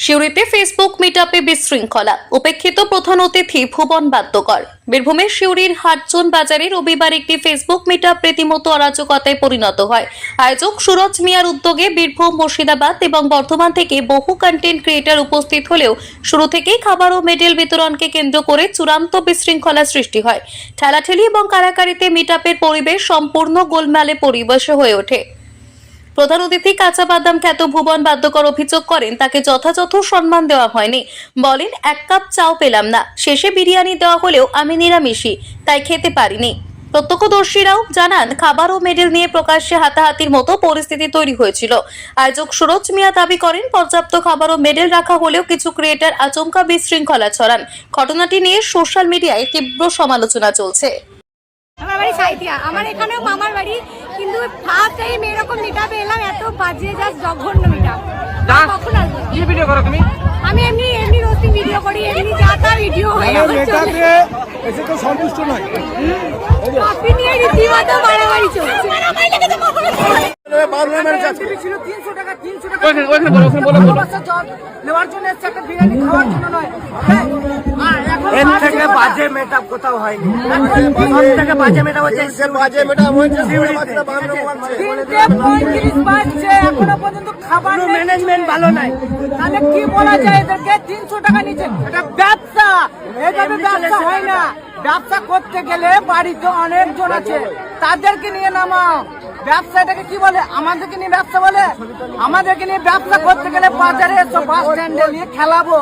সিউড়িতে Facebook মিটআপে বিশৃঙ্খলা, উপেক্ষিত প্রধান অতিথি ভুবন বাদ্যকর। বীরভূমের সিউড়ির হাটজন বাজারে রবিবার একটি ফেসবুক মিটআপ রীতিমতো অরাজকতায় পরিণত হয়। আয়োজক সুরজ মিয়ার উদ্যোগে বীরভূম, মুর্শিদাবাদ এবং বর্ধমান থেকে বহু কন্টেন্ট ক্রিয়েটর উপস্থিত হলেও শুরু থেকেই খাবার ও মেডেল বিতরণকে কেন্দ্র করে চূড়ান্ত বিশৃঙ্খলা সৃষ্টি হয়। ঠেলাঠেলি এবং কারাকারিতে মিটআপের পরিবেশ সম্পূর্ণ গোলমালে পরিবেশ হয়ে ওঠে। প্রধান অতিথি কাঁচা বাদাম খ্যাত ভুবন বাদ্যকর অভিযোগ করেন, তাকে যথাযথ সম্মান দেওয়া হয়নি। বলেন, এক কাপ চাও পেলাম না, শেষে বিরিয়ানি দেওয়া হলেও আমি নিরামিষী, তাই খেতে পারিনি। প্রত্যক্ষদর্শীরাও জানান, খাবার ও মেডেল নিয়ে প্রকাশ্যে হাতাহাতির মতো পরিস্থিতি তৈরি হয়েছিল। আয়োজক সুরজ মিয়া দাবি করেন, পর্যাপ্ত খাবার ও মেডেল রাখা হলেও কিছু ক্রিয়েটর আচমকা বিশৃঙ্খলা ছড়ান। ঘটনাটি নিয়ে সোশ্যাল মিডিয়ায় তীব্র সমালোচনা চলছে। আমার বাড়ি সাইথিয়া, আমার এখানেও মামার বাড়ি, কিন্তু ফার্স্ট টাইম এরকম মিটআপে এলাম। এত বাজে, জাস্ট জঘন্য মিটআপ। কখন আসবে? কি ভিডিও করো তুমি? আমি এমনি রোস্টিং ভিডিও করি, এমনি যা তা ভিডিও হয়। মেটাতে এসে তো সন্তুষ্ট নয়। কফি নিয়ে রীতিমতো মারামারি চলছে। ছিল 300 টাকা, 300 টাকা ওখানে বলো, নেওয়ার জন্য এসে একটা বিরিয়ানি খাওয়ার জন্য নয়। এর থেকে বাজে মেকআপ কোথাও হয়নি। সব থেকে বাজে মেকআপ হচ্ছে, বাজে মেকআপ হচ্ছে সিউড়িতে। 3:35 বাজছে, এখনো পর্যন্ত খাবার ম্যানেজমেন্ট ভালো নাই। তাহলে কি বলা যায় এদেরকে? 300 টাকা নিচে এটা ব্যবসা, এইভাবে ব্যবসা হয় না। ব্যবসা করতে গেলে বাড়িতে অনেকজন আছে, তাদেরকে নিয়ে নামাও। ব্যবসাটাকে কি বলে? আমাদেরকে নিয়ে ব্যবসা বলে? আমাদেরকে নিয়ে ব্যবসা করতে গেলে বাজারে এসো, বাস স্ট্যান্ডে নিয়ে খেলাবো।